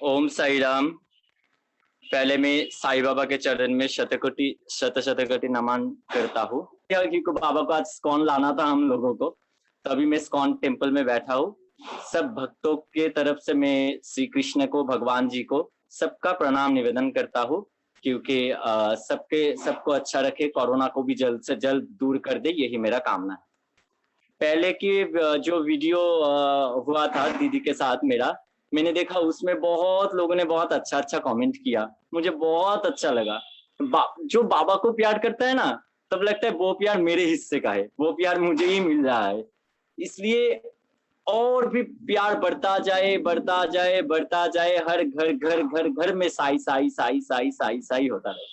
ओम साई राम। पहले मैं साईं बाबा के चरण में शत शतकोटि नमन करता हूँ क्योंकि बाबा को आज स्कॉन लाना था हम लोगों को, तभी मैं स्कॉन टेम्पल में बैठा हूँ। सब भक्तों के तरफ से मैं श्री कृष्ण को, भगवान जी को सबका प्रणाम निवेदन करता हूँ, क्योंकि सबको अच्छा रखे, कोरोना को भी जल्द से जल्द दूर कर दे, यही मेरा कामना है। पहले की जो वीडियो हुआ था दीदी के साथ मेरा, मैंने देखा उसमें बहुत लोगों ने बहुत अच्छा अच्छा कमेंट किया, मुझे बहुत अच्छा लगा। जो बाबा को प्यार करता है ना, तब लगता है वो प्यार मेरे हिस्से का है, वो प्यार मुझे ही मिल रहा है। इसलिए और भी प्यार बढ़ता जाए, बढ़ता जाए, बढ़ता जाए, हर घर घर घर घर में साई साई साई साई साई साई होता रहे।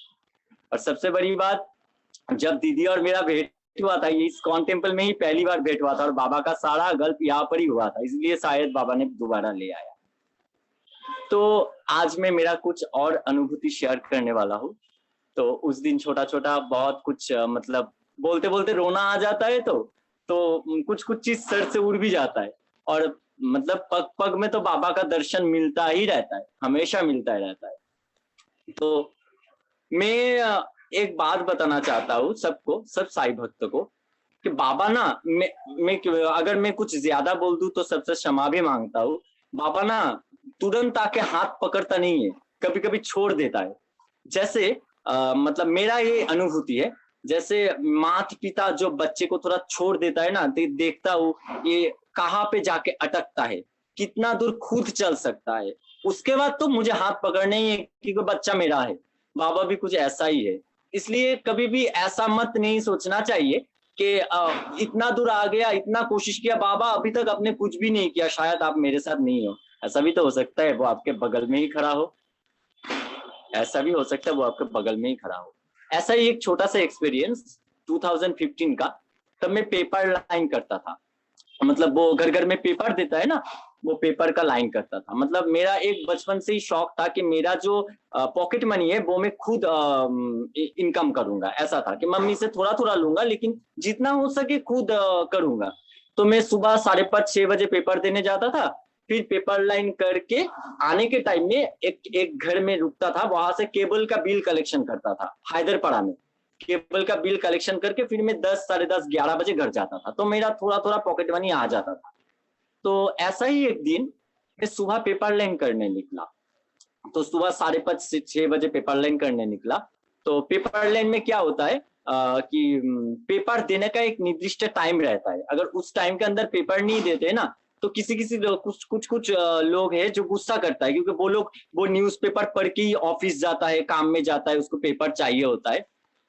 और सबसे बड़ी बात, जब दीदी और मेरा भेंट हुआ था, ये इस्कॉन टेम्पल में ही पहली बार भेंट हुआ था, और बाबा का सारा गल्प यहाँ पर ही हुआ था, इसलिए शायद बाबा ने दोबारा ले आया। तो आज मैं मेरा कुछ और अनुभूति शेयर करने वाला हूँ। तो उस दिन छोटा छोटा बहुत कुछ मतलब बोलते बोलते रोना आ जाता है, तो कुछ कुछ चीज सर से उड़ भी जाता है। और मतलब पग पग में तो बाबा का दर्शन मिलता ही रहता है, हमेशा मिलता ही रहता है। तो मैं एक बात बताना चाहता हूँ सबको, सब साईं भक्त को, कि बाबा ना, अगर मैं कुछ ज्यादा बोल दूं तो सबसे क्षमा भी मांगता हूँ। बाबा ना तुरंत आके हाथ पकड़ता नहीं है, कभी कभी छोड़ देता है। जैसे मतलब मेरा ये अनुभूति है, जैसे माता पिता जो बच्चे को थोड़ा छोड़ देता है ना, देखता हूँ ये कहाँ पे जाके अटकता है, कितना दूर खुद चल सकता है, उसके बाद तो मुझे हाथ पकड़ना ही है, क्योंकि बच्चा मेरा है। बाबा भी कुछ ऐसा ही है। इसलिए कभी भी ऐसा मत नहीं सोचना चाहिए कि इतना दूर आ गया, इतना कोशिश किया, बाबा अभी तक आपने कुछ भी नहीं किया, शायद आप मेरे साथ नहीं हो। ऐसा भी तो हो सकता है वो आपके बगल में ही खड़ा हो, ऐसा भी हो सकता है वो आपके बगल में ही खड़ा हो। ऐसा ही एक छोटा सा एक्सपीरियंस 2015 का, तब मैं पेपर लाइन करता था। मतलब वो घर घर में पेपर देता है ना, वो पेपर का लाइन करता था। मतलब मेरा एक बचपन से ही शौक था कि मेरा जो पॉकेट मनी है वो मैं खुद इनकम करूंगा। ऐसा था कि मम्मी से थोड़ा थोड़ा लूंगा, लेकिन जितना हो सके खुद करूंगा। तो मैं सुबह 5:30-6 बजे पेपर देने जाता था, फिर पेपर लाइन करके आने के टाइम में एक घर में रुकता था, वहां से केबल का बिल कलेक्शन करता था हैदरपाड़ा में। केबल का बिल कलेक्शन करके फिर मैं 10, साढ़े 10, 11 बजे घर जाता था, तो मेरा थोड़ा थोड़ा पॉकेट मनी आ जाता था। तो ऐसा ही एक दिन मैं सुबह पेपर लाइन करने निकला। तो सुबह 5:30 से 6 बजे पेपर लाइन करने निकला। तो पेपर लाइन में क्या होता है कि पेपर देने का एक निर्दिष्ट टाइम रहता है। अगर उस टाइम के अंदर पेपर नहीं देते ना, तो किसी किसी लोग, कुछ लोग हैं जो गुस्सा करता है, क्योंकि वो लोग वो न्यूज़पेपर पढ़ के ही ऑफिस जाता है, काम में जाता है, उसको पेपर चाहिए होता है।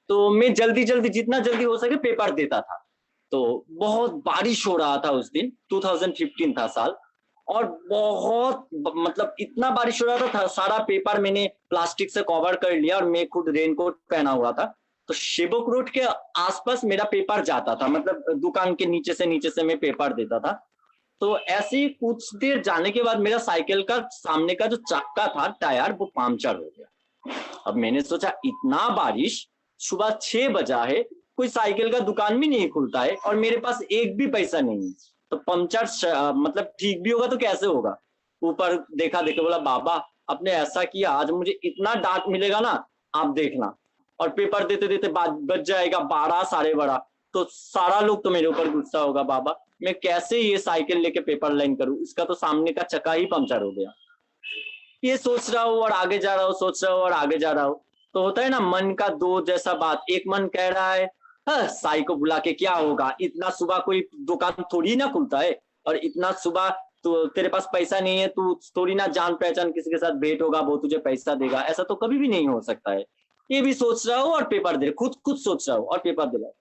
तो मैं जल्दी जल्दी, जितना जल्दी हो सके पेपर देता था। तो बहुत बारिश हो रहा था उस दिन, 2015 था साल। और बहुत मतलब इतना बारिश हो रहा था, सारा पेपर मैंने प्लास्टिक से कवर कर लिया, और मैं खुद रेनकोट पहना हुआ था। तो शिवक रोड के आसपास मेरा पेपर जाता था, मतलब दुकान के नीचे से मैं पेपर देता था। तो ऐसे ही कुछ देर जाने के बाद मेरा साइकिल का सामने का जो चक्का था, टायर, वो पंचर हो गया। अब मैंने सोचा इतना बारिश, सुबह 6 बजा है, कोई साइकिल का दुकान भी नहीं खुलता है, और मेरे पास एक भी पैसा नहीं है, तो पंचर मतलब ठीक भी होगा तो कैसे होगा। ऊपर देखा देखा, बोला बाबा आपने ऐसा किया, आज मुझे इतना डांट मिलेगा ना, आप देखना। और पेपर देते देते बज जाएगा 12, साढ़े 12, तो सारा लोग तो मेरे ऊपर गुस्सा होगा। बाबा मैं कैसे ये साइकिल लेके पेपर लाइन करूं, इसका तो सामने का चक्का ही पंचर हो गया। ये सोच रहा हूँ और आगे जा रहा हूँ, सोच रहा हूँ और आगे जा रहा हूँ। तो होता है ना मन का दो जैसा बात, एक मन कह रहा है हाँ, साई को बुला के क्या होगा, इतना सुबह कोई दुकान थोड़ी ना खुलता है, और इतना सुबह तो तेरे पास पैसा नहीं है, तू थोड़ी ना जान पहचान किसी के साथ भेंट होगा वो तुझे पैसा देगा, ऐसा तो कभी भी नहीं हो सकता है। ये भी सोच रहा हूँ और पेपर दे, खुद खुद सोच रहा हूँ और पेपर दे रहा हूँ।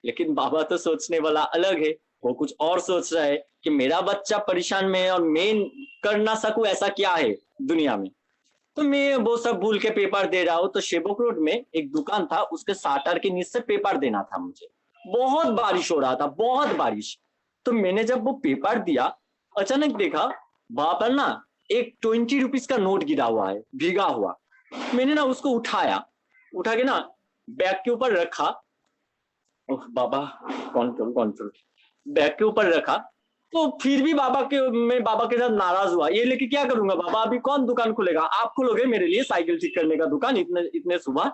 लेकिन बाबा तो सोचने वाला अलग है, वो कुछ और सोच रहा है कि मेरा बच्चा परेशान में है और मैं कर ना सकूं, ऐसा क्या है दुनिया में। तो मैं वो सब भूल के पेपर दे रहा हूँ। तो शेबोक रोड में एक दुकान था, उसके साटर के नीचे से पेपर देना था मुझे। बहुत बारिश हो रहा था, बहुत बारिश। तो मैंने जब वो पेपर दिया, अचानक देखा वहां पर ना एक 20 रुपीज का नोट गिरा हुआ है, भीगा हुआ। मैंने ना उसको उठाया, उठा के ना बैग के ऊपर रखा। ओह बाबा, कंट्रोल कंट्रोल। बैग के ऊपर रखा, तो फिर भी मैं बाबा के साथ नाराज हुआ, ये लेके क्या करूंगा बाबा, अभी कौन दुकान खुलेगा, आप खोलोगे मेरे लिए साइकिल ठीक करने का दुकान इतने इतने सुबह।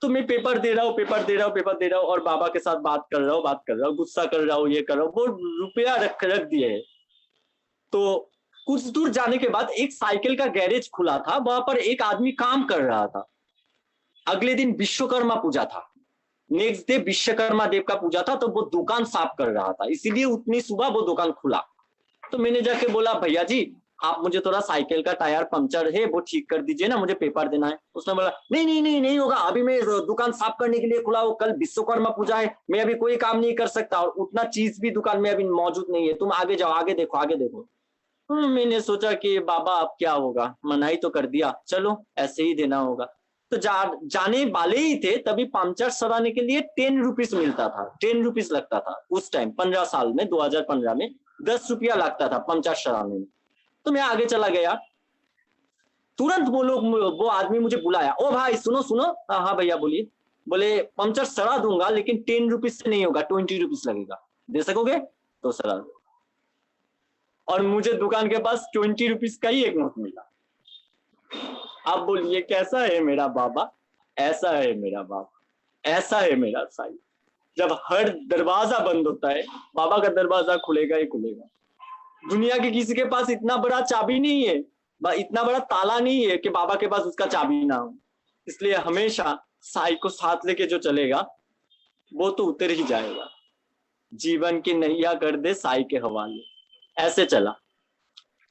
तो मैं पेपर दे रहा हूँ, पेपर दे रहा हूँ, पेपर दे रहा हूँ, और बाबा के साथ बात कर रहा हूँ, बात कर रहा हूँ, गुस्सा कर रहा हूँ, ये कर रहा हूँ, वो रुपया रख दिए है। तो कुछ दूर जाने के बाद एक साइकिल का गैरेज खुला था, वहां पर एक आदमी काम कर रहा था। अगले दिन विश्वकर्मा पूजा था, नेक्स्ट डे विश्वकर्मा देव का पूजा था, तो वो दुकान साफ कर रहा था, इसीलिए उतनी सुबह वो दुकान खुला। तो मैंने जाके बोला भैया जी, आप मुझे थोड़ा साइकिल का टायर पंक्चर है वो ठीक कर दीजिए ना, मुझे पेपर देना है। उसने बोला नहीं नहीं नहीं नहीं होगा, अभी मैं दुकान साफ करने के लिए खुला हूँ, कल विश्वकर्मा पूजा है, मैं अभी कोई काम नहीं कर सकता, और उतना चीज भी दुकान में अभी मौजूद नहीं है, तुम आगे जाओ, आगे देखो, आगे देखो। मैंने सोचा कि बाबा अब क्या होगा, मनाही तो कर दिया, चलो ऐसे ही देना होगा। तो जाने वाले ही थे, तभी पंचर सराने के लिए 10 रुपीज मिलता था, 10 रुपीज लगता था उस टाइम, 15 साल में, 2015 में 10 रुपया लगता था पंचर सराने में। तो मैं आगे चला गया, तुरंत वो आदमी मुझे बुलाया, ओ भाई सुनो सुनो, हाँ भैया बोलिए। बोले पंचर सरा दूंगा, लेकिन 10 रुपीज से नहीं होगा, 20 रुपीज लगेगा, दे सकोगे? तो सरा दो। और मुझे दुकान के पास 20 रुपीज का ही एक नोट मिला। आप बोलिए कैसा है मेरा बाबा, ऐसा है मेरा बाबा, ऐसा है मेरा साईं। जब हर दरवाजा बंद होता है, बाबा का दरवाजा खुलेगा ही खुलेगा। दुनिया के किसी के पास इतना बड़ा चाबी नहीं है, इतना बड़ा ताला नहीं है कि बाबा के पास उसका चाबी ना हो। इसलिए हमेशा साईं को साथ लेके जो चलेगा वो तो उतर ही जाएगा। जीवन की नैया कर दे साईं के हवाले, ऐसे चला।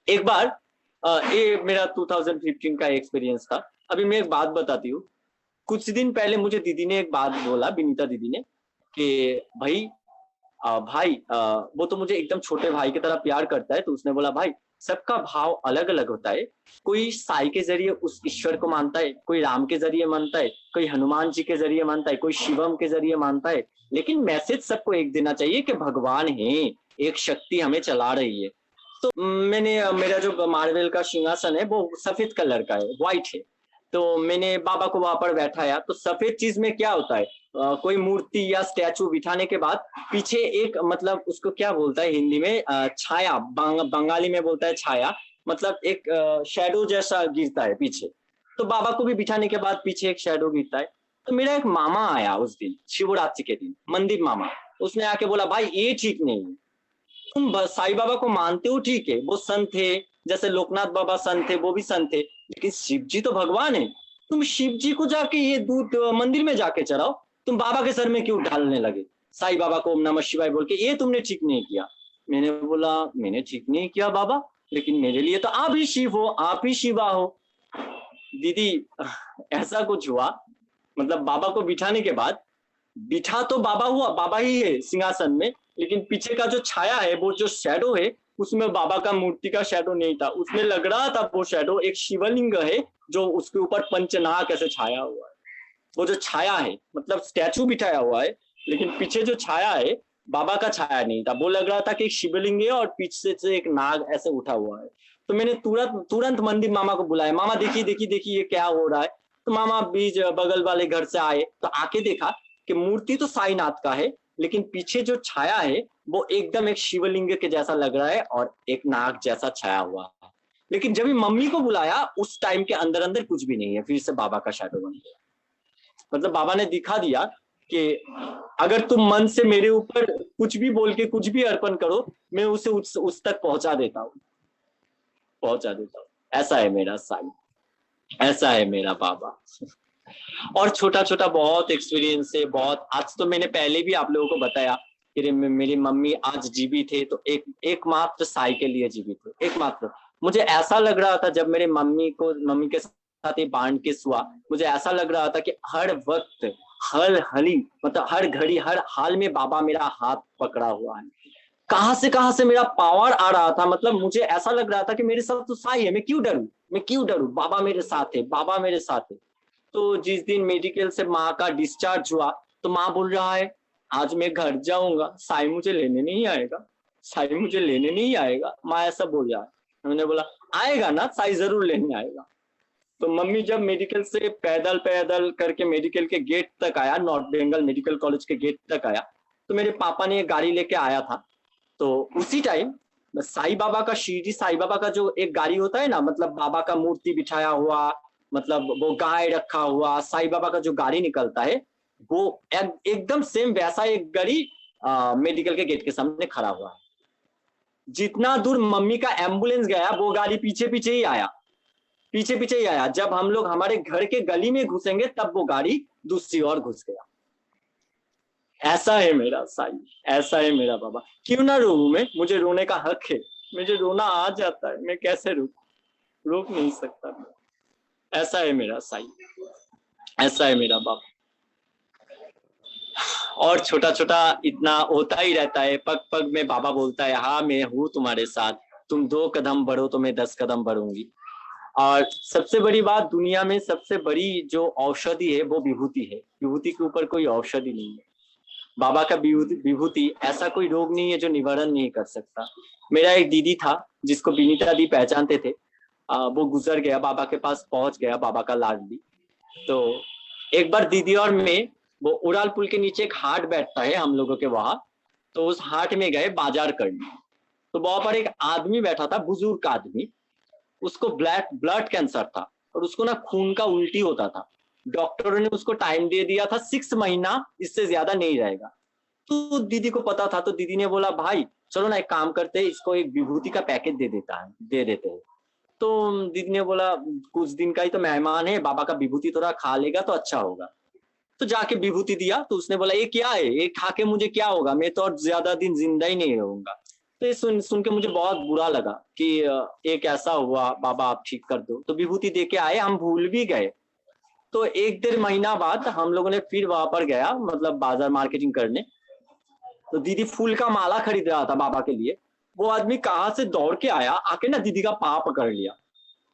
एक बार ये मेरा 2015 का एक्सपीरियंस था। अभी मैं एक बात बताती हूँ। कुछ दिन पहले मुझे दीदी ने एक बात बोला, विनीता दीदी ने, कि भाई भाई वो तो मुझे एकदम छोटे भाई की तरह प्यार करता है। तो उसने बोला भाई, सबका भाव अलग अलग होता है, कोई साई के जरिए उस ईश्वर को मानता है, कोई राम के जरिए मानता है, कोई हनुमान जी के जरिए मानता है, कोई शिवम के जरिए मानता है, लेकिन मैसेज सबको एक देना चाहिए कि भगवान है, एक शक्ति हमें चला रही है। तो मेरा जो मार्बल का सिंहासन है वो सफेद कलर का है, व्हाइट है। तो मैंने बाबा को वहां पर बैठाया। तो सफेद चीज में क्या होता है, कोई मूर्ति या स्टैचू बिठाने के बाद पीछे एक, मतलब उसको क्या बोलता है हिंदी में, छाया, बंगाली में बोलता है छाया, मतलब एक शेडो जैसा गिरता है पीछे। तो बाबा को भी बिठाने के बाद पीछे एक शेडो गिरता है। तो मेरा एक मामा आया उस दिन, शिवरात्रि के दिन, मंदिर मामा। उसने आके बोला भाई ये ठीक नहीं है, तुम साईं बाबा को मानते हो ठीक है, वो संत थे, जैसे लोकनाथ बाबा संत थे, वो भी संत थे, लेकिन शिव जी तो भगवान है। तुम शिव जी को जाके ये दूध मंदिर में जाके चढ़ाओ, तुम बाबा के सर में क्यों डालने लगे? साईं बाबा को ओम नमः शिवाय बोल के, ये तुमने ठीक नहीं किया। मैंने बोला मैंने ठीक नहीं किया बाबा, लेकिन मेरे लिए तो आप ही शिव हो, आप ही शिवा हो। दीदी ऐसा कुछ हुआ, मतलब बाबा को बिठाने के बाद, बिठा तो बाबा हुआ, बाबा ही है सिंहासन में, लेकिन पीछे का जो छाया है, वो जो शैडो है, उसमें बाबा का मूर्ति का शैडो नहीं था। उसमें लग रहा था वो शैडो एक शिवलिंग है, जो उसके ऊपर पंचनाग ऐसे छाया हुआ है। वो जो छाया है, मतलब स्टैचू बिठाया हुआ है, लेकिन पीछे जो छाया है बाबा का छाया नहीं था, वो लग रहा था कि एक शिवलिंग है और पीछे से एक नाग ऐसे उठा हुआ है। तो मैंने तुरंत तुरंत मंदिर मामा को बुलाया, मामा देखिए देखिए देखिए ये क्या हो रहा है। तो मामा बीच बगल वाले घर से आए, तो आके देखा कि मूर्ति तो साईनाथ का है, लेकिन पीछे जो छाया है वो एकदम एक शिवलिंग के जैसा लग रहा है और एक नाग जैसा छाया हुआ है। लेकिन जब मम्मी को बुलाया, उस टाइम के अंदर अंदर कुछ भी नहीं है, फिर से बाबा का शैडो बन गया। मतलब बाबा ने दिखा दिया कि अगर तुम मन से मेरे ऊपर कुछ भी बोल के कुछ भी अर्पण करो, मैं उसे उस तक पहुंचा देता हूँ, पहुंचा देता हूँ। ऐसा है मेरा साईं, ऐसा है मेरा बाबा। और छोटा छोटा बहुत एक्सपीरियंस है, बहुत। आज तो मैंने पहले भी आप लोगों को बताया कि मेरी मम्मी आज जीवित थे, तो एकमात्र साई के लिए जीवित थे, एकमात्र। मुझे ऐसा लग रहा था जब मेरे मम्मी के साथ ही बांध के सुआ, मुझे ऐसा लग रहा था कि हर वक्त, हर हली, मतलब हर घड़ी, हर हाल में बाबा मेरा हाथ पकड़ा हुआ है। कहां से मेरा पावर आ रहा था, मतलब मुझे ऐसा लग रहा था कि मेरे साथ तो साई है, मैं क्यों डरूं, मैं क्यों डरूं, बाबा मेरे साथ है, बाबा मेरे साथ है। तो जिस दिन मेडिकल से माँ का डिस्चार्ज हुआ, तो माँ बोल रहा है आज मैं घर जाऊंगा, साई मुझे लेने नहीं आएगा, साई मुझे लेने नहीं आएगा, माँ ऐसा बोल रहा है। मैंने बोला आएगा ना, साई जरूर लेने आएगा। तो मम्मी जब मेडिकल से पैदल पैदल करके मेडिकल के गेट तक आया, नॉर्थ बंगाल मेडिकल कॉलेज के गेट तक आया, तो मेरे पापा ने एक गाड़ी लेके आया था। तो उसी टाइम साईं बाबा का, शिरडी साईं बाबा का जो एक गाड़ी होता है ना, मतलब बाबा का मूर्ति बिठाया हुआ, मतलब वो गाय रखा हुआ, साईं बाबा का जो गाड़ी निकलता है, वो एकदम सेम वैसा एक गाड़ी मेडिकल के गेट के सामने खड़ा हुआ है। जितना दूर मम्मी का एम्बुलेंस गया, वो गाड़ी पीछे पीछे ही आया, पीछे पीछे ही आया। जब हम लोग हमारे घर के गली में घुसेंगे, तब वो गाड़ी दूसरी ओर घुस गया। ऐसा है मेरा साईं, ऐसा है मेरा बाबा। क्यों ना रो मैं, मुझे रोने का हक है, मुझे रोना आ जाता है, मैं कैसे रोक नहीं सकता मैं। ऐसा है मेरा साईं, ऐसा है मेरा बाबा। और छोटा छोटा इतना होता ही रहता है, पग पग में बाबा बोलता है, हाँ मैं हूँ तुम्हारे साथ, तुम 2 कदम बढ़ो तो मैं 10 कदम बढ़ूंगी। और सबसे बड़ी बात, दुनिया में सबसे बड़ी जो औषधि है वो विभूति है। विभूति के ऊपर कोई औषधि नहीं है। बाबा का विभूति ऐसा कोई रोग नहीं है जो निवारण नहीं कर सकता। मेरा एक दीदी था जिसको विनीता दी पहचानते थे, वो गुजर गया, बाबा के पास पहुंच गया, बाबा का लाडली। तो एक बार दीदी और मैं, वो उड़ाल पुल के नीचे एक हाट बैठता है हम लोगों के वहां, तो उस हाट में गए बाजार करने। तो वहां पर एक आदमी बैठा था, बुजुर्ग आदमी, उसको ब्लड कैंसर था और उसको ना खून का उल्टी होता था। डॉक्टरों ने उसको टाइम दे दिया था 6 महीना, इससे ज्यादा नहीं रहेगा। तो दीदी को पता था, तो दीदी ने बोला, भाई चलो ना एक काम करते हैं, इसको एक विभूति का पैकेट दे देते हैं। तो दीदी ने बोला, कुछ दिन का ही तो मेहमान है, बाबा का विभूति थोड़ा खा लेगा तो अच्छा होगा। तो जाके विभूति दिया, तो उसने बोला, ये क्या है, ये खा के मुझे क्या होगा, मैं तो और ज्यादा दिन जिंदा ही नहीं रहूंगा। तो ये सुन के मुझे बहुत बुरा लगा कि एक ऐसा हुआ, बाबा आप ठीक कर दो। तो विभूति दे के आए, हम भूल भी गए। तो 1-1.5 महीना बाद हम लोगों ने फिर वहां पर गया, मतलब बाजार मार्केटिंग करने। तो दीदी फूल का माला खरीद रहा था बाबा के लिए। वो आदमी कहाँ से दौड़ के आया, आके ना दीदी का पाँव पकड़ लिया।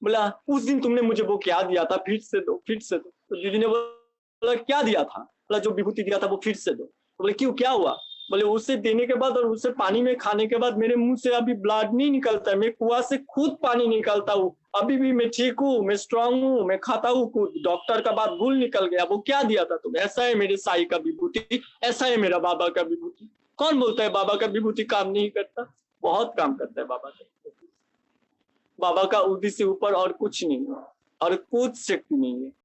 बोला, उस दिन तुमने मुझे वो क्या दिया था, फिर से दो, फिर से दो। तो दीदी ने बोला, क्या दिया था? बोला, जो विभूति दिया था वो फिर से दो। तो बोले, क्यों, क्या हुआ? बोले, उसे देने के बाद और उसे पानी में खाने के बाद मेरे मुंह से अभी ब्लड नहीं निकलता है, मैं कुआं से खुद पानी निकालता हूँ, अभी भी मैं ठीक हूँ, मैं स्ट्रांग हूँ, मैं खाता हूँ खुद। डॉक्टर का बात भूल निकल गया, वो क्या दिया था तुम्हें? ऐसा है मेरे साईं का विभूति, ऐसा है मेरा बाबा का विभूति। कौन बोलता है बाबा का विभूति काम नहीं करता? बहुत काम करता है बाबा का। बाबा का उद्देश्य से ऊपर और कुछ नहीं है, और कुछ शक्ति नहीं है।